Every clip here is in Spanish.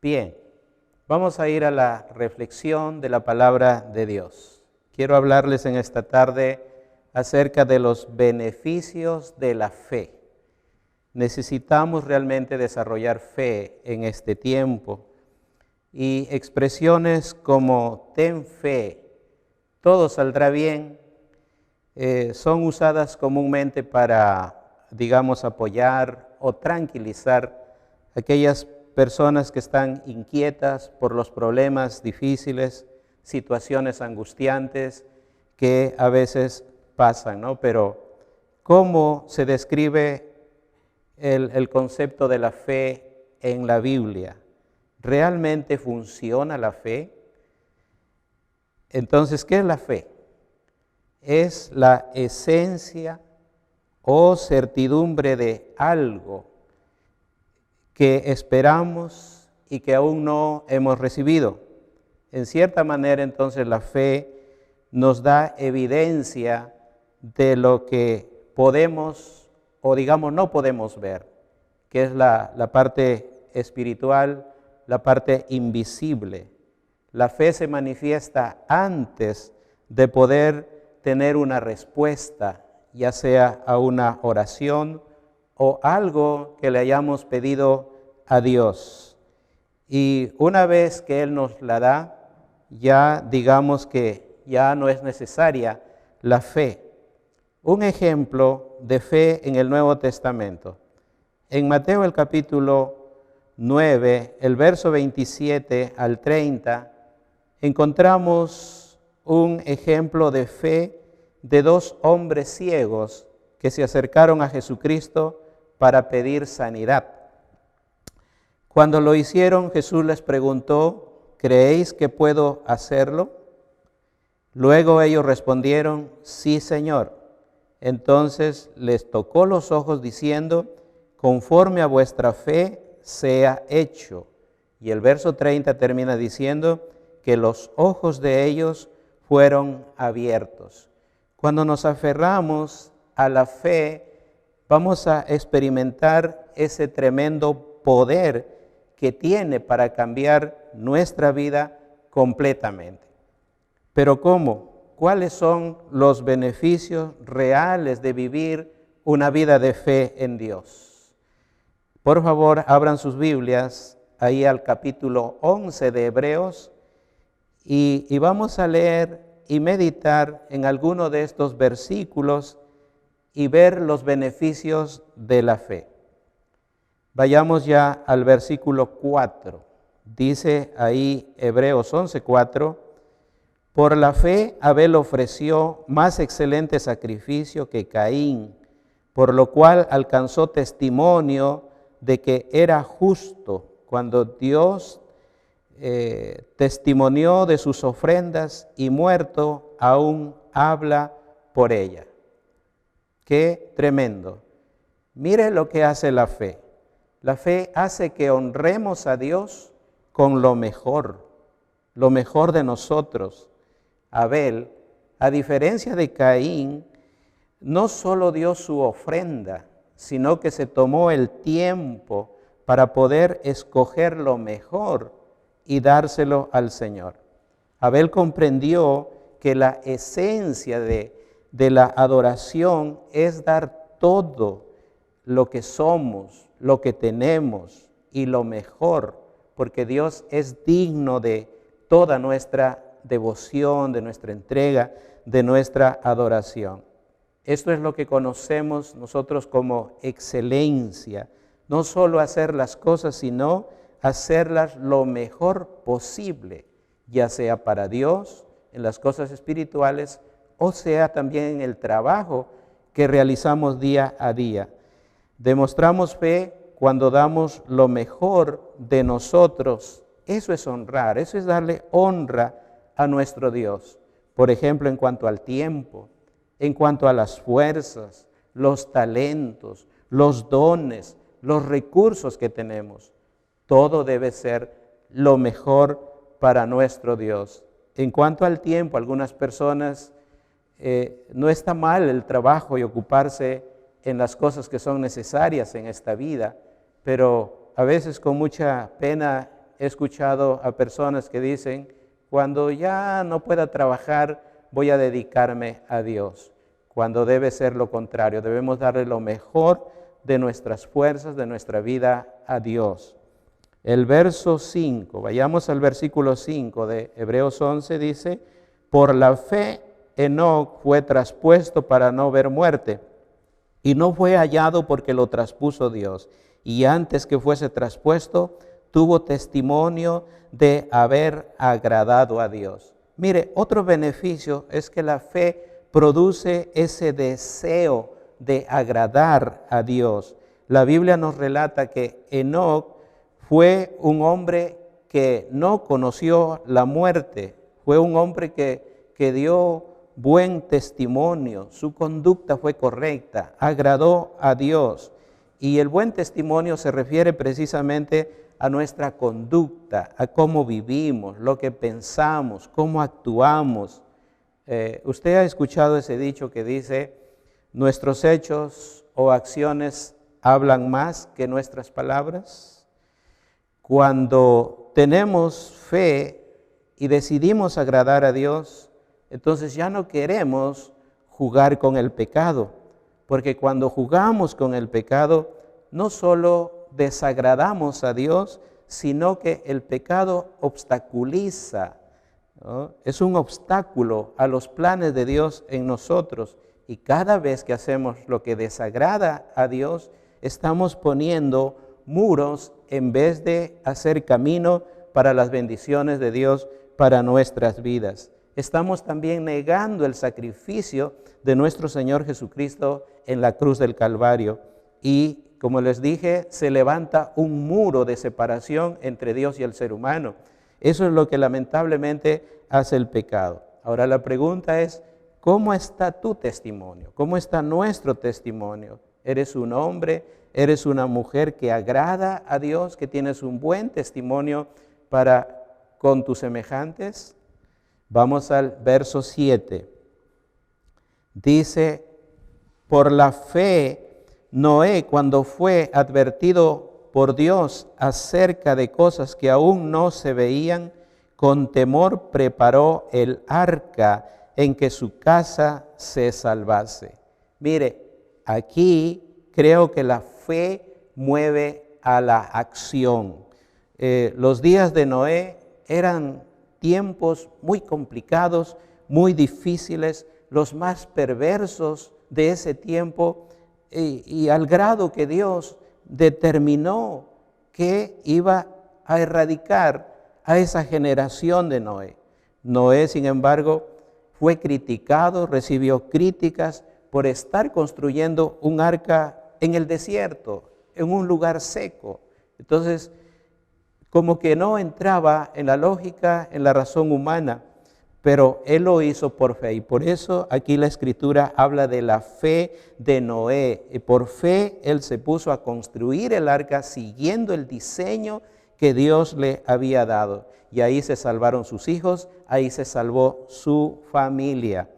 Bien, vamos a ir a la reflexión de la palabra de Dios. Quiero hablarles en esta tarde acerca de los beneficios de la fe. Necesitamos realmente desarrollar fe en este tiempo y expresiones como ten fe, todo saldrá bien, son usadas comúnmente para, apoyar o tranquilizar a aquellas personas que están inquietas por los problemas difíciles, situaciones angustiantes que a veces pasan, ¿no? Pero, ¿cómo se describe el concepto de la fe en la Biblia? ¿Realmente funciona la fe? Entonces, ¿qué es la fe? Es la esencia o certidumbre de algo que esperamos y que aún no hemos recibido. En cierta manera, entonces, la fe nos da evidencia de lo que podemos o no podemos ver, que es la parte espiritual, la parte invisible. La fe se manifiesta antes de poder tener una respuesta, ya sea a una oración o algo que le hayamos pedido a Dios. Y una vez que Él nos la da, ya digamos que ya no es necesaria la fe. Un ejemplo de fe en el Nuevo Testamento. En Mateo el capítulo 9, el verso 27 al 30, encontramos un ejemplo de fe de dos hombres ciegos que se acercaron a Jesucristo para pedir sanidad. Cuando lo hicieron, Jesús les preguntó, ¿creéis que puedo hacerlo? Luego ellos respondieron, sí, Señor. Entonces les tocó los ojos diciendo, conforme a vuestra fe sea hecho. Y el verso 30 termina diciendo que los ojos de ellos fueron abiertos. Cuando nos aferramos a la fe, vamos a experimentar ese tremendo poder que tiene para cambiar nuestra vida completamente. Pero ¿cómo? ¿Cuáles son los beneficios reales de vivir una vida de fe en Dios? Por favor, abran sus Biblias ahí al capítulo 11 de Hebreos y vamos a leer y meditar en alguno de estos versículos y ver los beneficios de la fe. Vayamos ya al versículo 4. Dice ahí Hebreos 11:4, por la fe Abel ofreció más excelente sacrificio que Caín, por lo cual alcanzó testimonio de que era justo cuando Dios testimonió de sus ofrendas y muerto aún habla por ella. Qué tremendo. Mire lo que hace la fe. La fe hace que honremos a Dios con lo mejor de nosotros. Abel, a diferencia de Caín, no solo dio su ofrenda, sino que se tomó el tiempo para poder escoger lo mejor y dárselo al Señor. Abel comprendió que la esencia de la adoración es dar todo lo que somos, lo que tenemos y lo mejor, porque Dios es digno de toda nuestra devoción, de nuestra entrega, de nuestra adoración. Esto es lo que conocemos nosotros como excelencia, no solo hacer las cosas, sino hacerlas lo mejor posible, ya sea para Dios, en las cosas espirituales, o sea también en el trabajo que realizamos día a día. Demostramos fe cuando damos lo mejor de nosotros. Eso es honrar, eso es darle honra a nuestro Dios. Por ejemplo, en cuanto al tiempo, en cuanto a las fuerzas, los talentos, los dones, los recursos que tenemos. Todo debe ser lo mejor para nuestro Dios. En cuanto al tiempo, algunas personas, no está mal el trabajo y ocuparse en las cosas que son necesarias en esta vida, pero a veces con mucha pena he escuchado a personas que dicen, cuando ya no pueda trabajar, voy a dedicarme a Dios, cuando debe ser lo contrario. Debemos darle lo mejor de nuestras fuerzas, de nuestra vida a Dios. El verso 5, vayamos al versículo 5 de Hebreos 11, dice, por la fe Enoc fue traspuesto para no ver muerte, y no fue hallado porque lo traspuso Dios. Y antes que fuese traspuesto, tuvo testimonio de haber agradado a Dios. Mire, otro beneficio es que la fe produce ese deseo de agradar a Dios. La Biblia nos relata que Enoc fue un hombre que no conoció la muerte, fue un hombre que dio buen testimonio, su conducta fue correcta, agradó a Dios. Y el buen testimonio se refiere precisamente a nuestra conducta, a cómo vivimos, lo que pensamos, cómo actuamos. Usted ha escuchado ese dicho que dice, nuestros hechos o acciones hablan más que nuestras palabras. Cuando tenemos fe y decidimos agradar a Dios, entonces ya no queremos jugar con el pecado, porque cuando jugamos con el pecado, no solo desagradamos a Dios, sino que el pecado obstaculiza, ¿no? Es un obstáculo a los planes de Dios en nosotros. Y cada vez que hacemos lo que desagrada a Dios, estamos poniendo muros en vez de hacer camino para las bendiciones de Dios para nuestras vidas. Estamos también negando el sacrificio de nuestro Señor Jesucristo en la cruz del Calvario. Y como les dije, se levanta un muro de separación entre Dios y el ser humano. Eso es lo que lamentablemente hace el pecado. Ahora la pregunta es, ¿cómo está tu testimonio? ¿Cómo está nuestro testimonio? ¿Eres un hombre? ¿Eres una mujer que agrada a Dios? ¿Que tienes un buen testimonio con tus semejantes? Vamos al verso 7. Dice, por la fe, Noé, cuando fue advertido por Dios acerca de cosas que aún no se veían, con temor preparó el arca en que su casa se salvase. Mire, aquí creo que la fe mueve a la acción. Los días de Noé eran tiempos muy complicados, muy difíciles, los más perversos de ese tiempo, y al grado que Dios determinó que iba a erradicar a esa generación de Noé. Noé, sin embargo, fue criticado, recibió críticas por estar construyendo un arca en el desierto, en un lugar seco. Entonces, como que no entraba en la lógica, en la razón humana, pero él lo hizo por fe. Y por eso aquí la Escritura habla de la fe de Noé. Y por fe él se puso a construir el arca siguiendo el diseño que Dios le había dado. Y ahí se salvaron sus hijos, ahí se salvó su familia.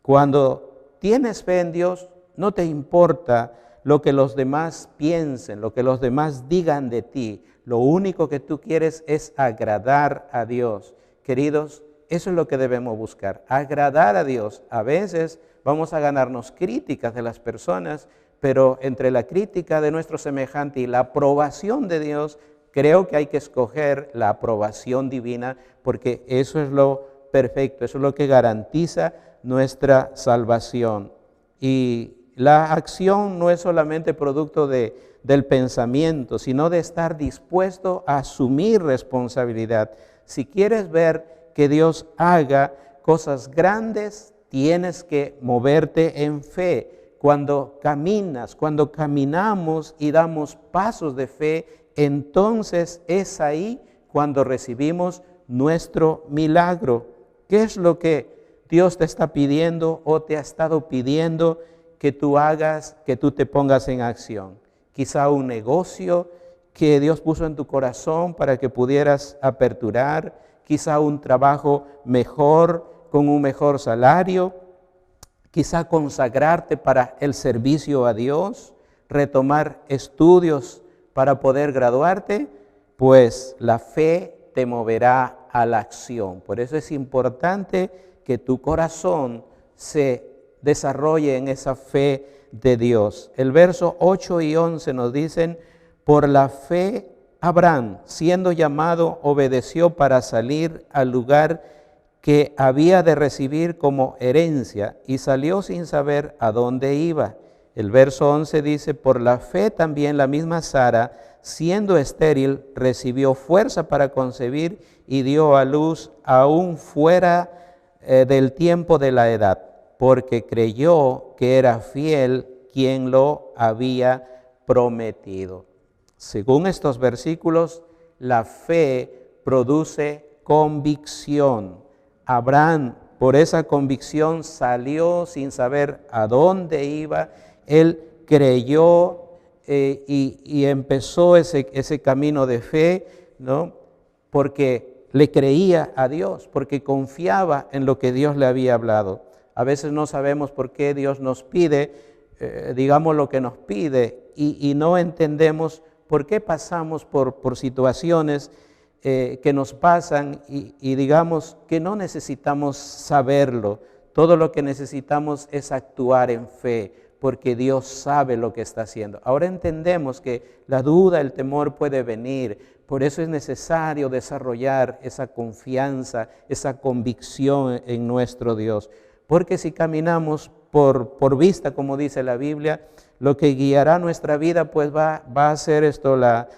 Cuando tienes fe en Dios, no te importa lo que los demás piensen, lo que los demás digan de ti. Lo único que tú quieres es agradar a Dios. Queridos, eso es lo que debemos buscar, agradar a Dios. A veces vamos a ganarnos críticas de las personas, pero entre la crítica de nuestro semejante y la aprobación de Dios, creo que hay que escoger la aprobación divina, porque eso es lo perfecto, eso es lo que garantiza nuestra salvación. Y la acción no es solamente producto del pensamiento, sino de estar dispuesto a asumir responsabilidad. Si quieres ver que Dios haga cosas grandes, tienes que moverte en fe. Cuando caminas, cuando caminamos y damos pasos de fe, entonces es ahí cuando recibimos nuestro milagro. ¿Qué es lo que Dios te está pidiendo o te ha estado pidiendo que tú hagas, que tú te pongas en acción? Quizá un negocio que Dios puso en tu corazón para que pudieras aperturar, quizá un trabajo mejor, con un mejor salario, quizá consagrarte para el servicio a Dios, retomar estudios para poder graduarte. pues la fe te moverá a la acción. Por eso es importante que tu corazón se desarrolle en esa fe de Dios. El verso 8 y 11 nos dicen: por la fe Abraham, siendo llamado, obedeció para salir al lugar que había de recibir como herencia, y salió sin saber a dónde iba. El verso 11 dice: por la fe también la misma Sara, siendo estéril, recibió fuerza para concebir y dio a luz aún fuera del tiempo de la edad, porque creyó que era fiel quien lo había prometido. Según estos versículos, la fe produce convicción. Abraham, por esa convicción, salió sin saber a dónde iba. Él creyó y empezó ese camino de fe, ¿no? Porque le creía a Dios, porque confiaba en lo que Dios le había hablado. A veces no sabemos por qué Dios nos pide, digamos, lo que nos pide, y no entendemos por qué pasamos por situaciones que nos pasan y digamos que no necesitamos saberlo. Todo lo que necesitamos es actuar en fe, porque Dios sabe lo que está haciendo. Ahora entendemos que la duda, el temor puede venir. Por eso es necesario desarrollar esa confianza, esa convicción en nuestro Dios. Porque si caminamos por vista, como dice la Biblia, lo que guiará nuestra vida pues va a ser esto, la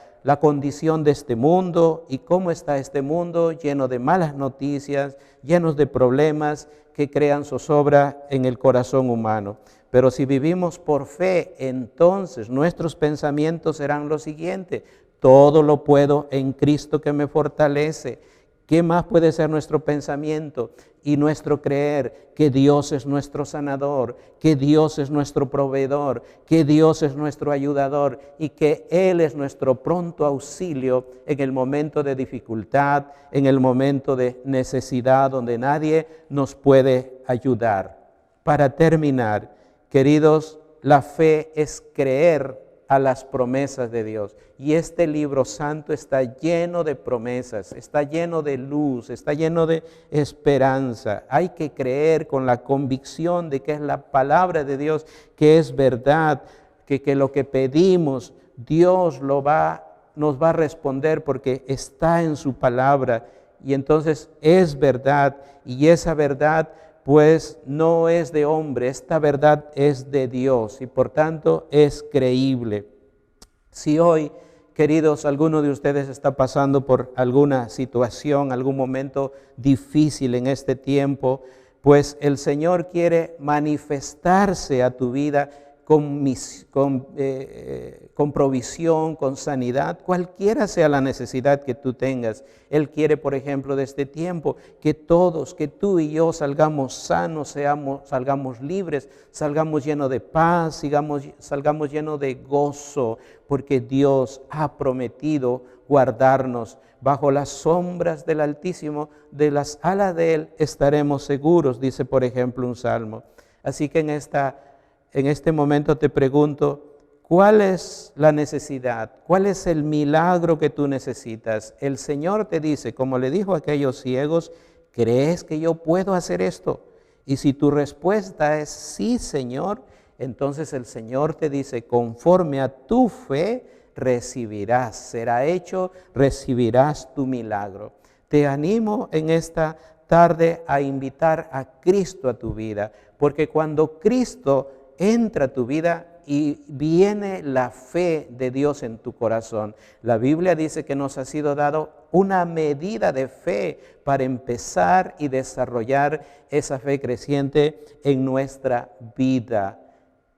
condición de este mundo. ¿Y cómo está este mundo? Lleno de malas noticias, llenos de problemas que crean zozobra en el corazón humano. Pero si vivimos por fe, entonces nuestros pensamientos serán los siguientes: todo lo puedo en Cristo que me fortalece. ¿Qué más puede ser nuestro pensamiento y nuestro creer? Que Dios es nuestro sanador, que Dios es nuestro proveedor, que Dios es nuestro ayudador y que Él es nuestro pronto auxilio en el momento de dificultad, en el momento de necesidad donde nadie nos puede ayudar. Para terminar, queridos, la fe es creer a las promesas de Dios. Y este libro santo está lleno de promesas, está lleno de luz, está lleno de esperanza. Hay que creer con la convicción de que es la palabra de Dios, que es verdad, que lo que pedimos, Dios nos va a responder porque está en su palabra. Y entonces es verdad, y esa verdad pues no es de hombre, esta verdad es de Dios y por tanto es creíble. Si hoy, queridos, alguno de ustedes está pasando por alguna situación, algún momento difícil en este tiempo, pues el Señor quiere manifestarse a tu vida con provisión, con sanidad, cualquiera sea la necesidad que tú tengas. Él quiere, por ejemplo, de este tiempo, que todos, que tú y yo salgamos sanos, salgamos libres, salgamos llenos de paz, salgamos llenos de gozo, porque Dios ha prometido guardarnos bajo las sombras del Altísimo, de las alas de Él estaremos seguros, dice por ejemplo un salmo. Así que en este momento te pregunto, ¿cuál es la necesidad? ¿Cuál es el milagro que tú necesitas? El Señor te dice, como le dijo a aquellos ciegos, ¿crees que yo puedo hacer esto? Y si tu respuesta es sí, Señor, entonces el Señor te dice, conforme a tu fe recibirás, será hecho, recibirás tu milagro. Te animo en esta tarde a invitar a Cristo a tu vida, porque cuando Cristo entra a tu vida y viene la fe de Dios en tu corazón. La Biblia dice que nos ha sido dado una medida de fe para empezar y desarrollar esa fe creciente en nuestra vida.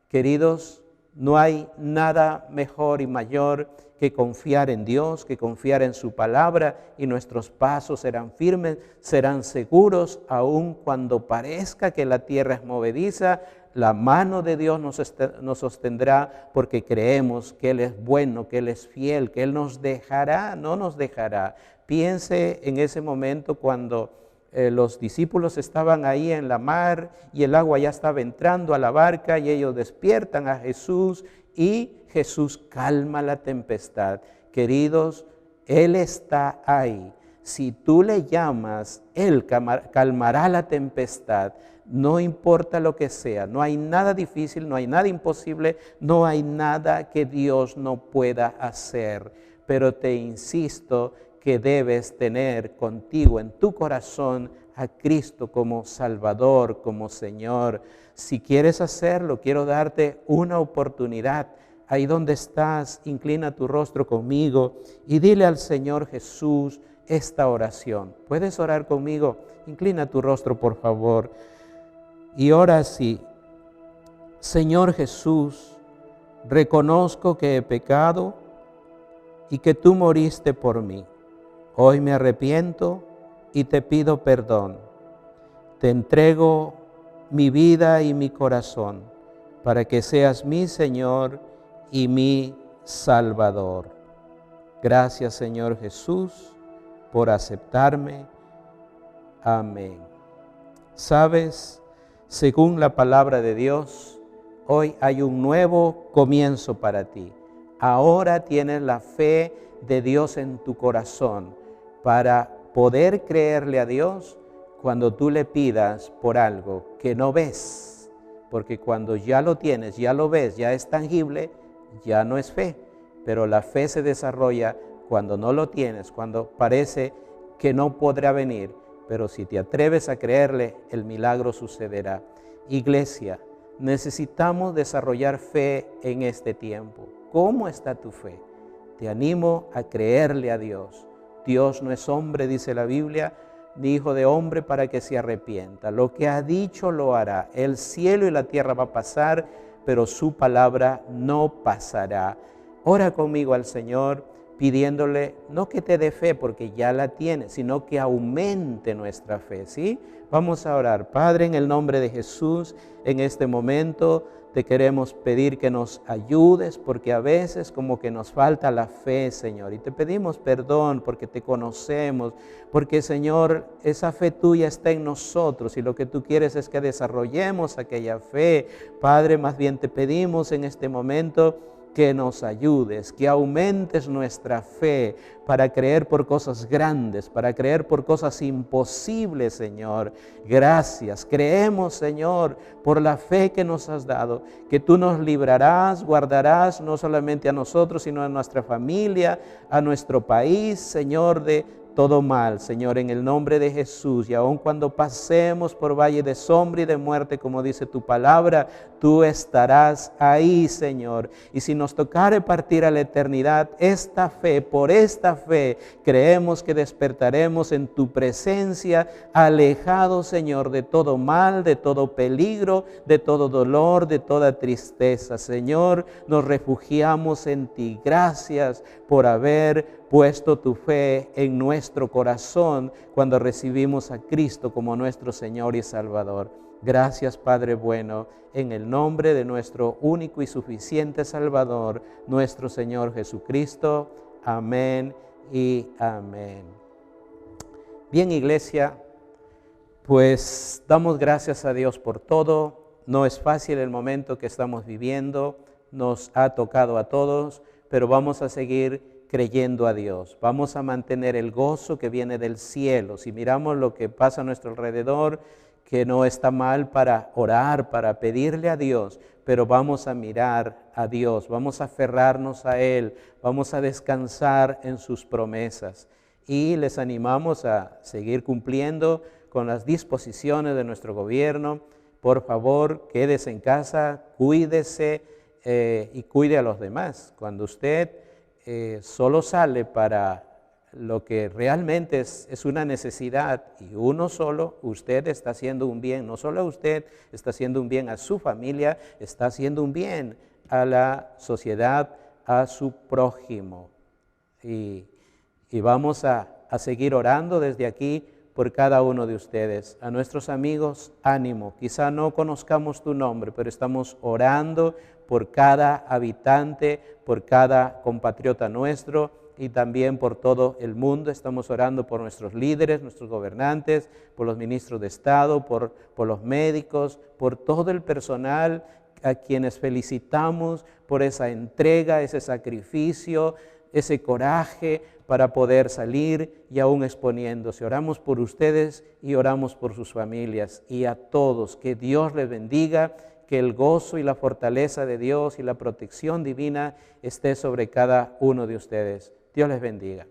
Queridos, no hay nada mejor y mayor que confiar en Dios, que confiar en su palabra, y nuestros pasos serán firmes, serán seguros, aun cuando parezca que la tierra es movediza. La mano de Dios nos sostendrá porque creemos que Él es bueno, que Él es fiel, que Él nos dejará, no nos dejará. Piense en ese momento cuando los discípulos estaban ahí en la mar y el agua ya estaba entrando a la barca y ellos despiertan a Jesús y Jesús calma la tempestad. Queridos, Él está ahí. Si tú le llamas, Él calmará la tempestad. No importa lo que sea, no hay nada difícil, no hay nada imposible, no hay nada que Dios no pueda hacer. Pero te insisto que debes tener contigo en tu corazón a Cristo como Salvador, como Señor. Si quieres hacerlo, quiero darte una oportunidad. Ahí donde estás, inclina tu rostro conmigo y dile al Señor Jesús esta oración. ¿Puedes orar conmigo? Inclina tu rostro, por favor. Y ora así: Señor Jesús, reconozco que he pecado y que tú moriste por mí. Hoy me arrepiento y te pido perdón. Te entrego mi vida y mi corazón para que seas mi Señor y mi Salvador. Gracias, Señor Jesús, por aceptarme. Amén. ¿Sabes? Según la palabra de Dios, hoy hay un nuevo comienzo para ti. Ahora tienes la fe de Dios en tu corazón para poder creerle a Dios cuando tú le pidas por algo que no ves. Porque cuando ya lo tienes, ya lo ves, ya es tangible, ya no es fe. Pero la fe se desarrolla cuando no lo tienes, cuando parece que no podrá venir. Pero si te atreves a creerle, el milagro sucederá. Iglesia, necesitamos desarrollar fe en este tiempo. ¿Cómo está tu fe? Te animo a creerle a Dios. Dios no es hombre, dice la Biblia, ni hijo de hombre para que se arrepienta. Lo que ha dicho lo hará. El cielo y la tierra va a pasar, pero su palabra no pasará. Ora conmigo al Señor, pidiéndole no que te dé fe porque ya la tiene, sino que aumente nuestra fe, ¿sí? Vamos a orar. Padre, en el nombre de Jesús, en este momento te queremos pedir que nos ayudes porque a veces como que nos falta la fe, Señor, y te pedimos perdón porque te conocemos, porque, Señor, esa fe tuya está en nosotros y lo que tú quieres es que desarrollemos aquella fe. Padre, más bien te pedimos en este momento que nos ayudes, que aumentes nuestra fe para creer por cosas grandes, para creer por cosas imposibles, Señor. Gracias, creemos, Señor, por la fe que nos has dado, que tú nos librarás, guardarás no solamente a nosotros, sino a nuestra familia, a nuestro país, Señor, de todo mal, Señor, en el nombre de Jesús. Y aun cuando pasemos por valle de sombra y de muerte, como dice tu palabra, tú estarás ahí, Señor. Y si nos tocare partir a la eternidad, por esta fe, creemos que despertaremos en tu presencia, alejados, Señor, de todo mal, de todo peligro, de todo dolor, de toda tristeza. Señor, nos refugiamos en ti. Gracias por haber puesto tu fe en nuestro corazón cuando recibimos a Cristo como nuestro Señor y Salvador. Gracias, Padre bueno, en el nombre de nuestro único y suficiente Salvador, nuestro Señor Jesucristo. Amén y amén. Bien, iglesia, pues damos gracias a Dios por todo. No es fácil el momento que estamos viviendo, nos ha tocado a todos, pero vamos a seguir creyendo a Dios. Vamos a mantener el gozo que viene del cielo. Si miramos lo que pasa a nuestro alrededor, que no está mal para orar, para pedirle a Dios, pero vamos a mirar a Dios, vamos a aferrarnos a Él, vamos a descansar en sus promesas. Y les animamos a seguir cumpliendo con las disposiciones de nuestro gobierno. Por favor, quédese en casa, cuídese y cuide a los demás. Cuando usted solo sale para lo que realmente es una necesidad y uno solo, usted está haciendo un bien, no solo a usted, está haciendo un bien a su familia, está haciendo un bien a la sociedad, a su prójimo. Y vamos a seguir orando desde aquí por cada uno de ustedes. A nuestros amigos, ánimo. Quizá no conozcamos tu nombre, pero estamos orando por cada habitante, por cada compatriota nuestro y también por todo el mundo. Estamos orando por nuestros líderes, nuestros gobernantes, por los ministros de Estado, por los médicos, por todo el personal a quienes felicitamos por esa entrega, ese sacrificio ese coraje para poder salir y aún exponiéndose. Oramos por ustedes y oramos por sus familias y a todos. Que Dios les bendiga, que el gozo y la fortaleza de Dios y la protección divina esté sobre cada uno de ustedes. Dios les bendiga.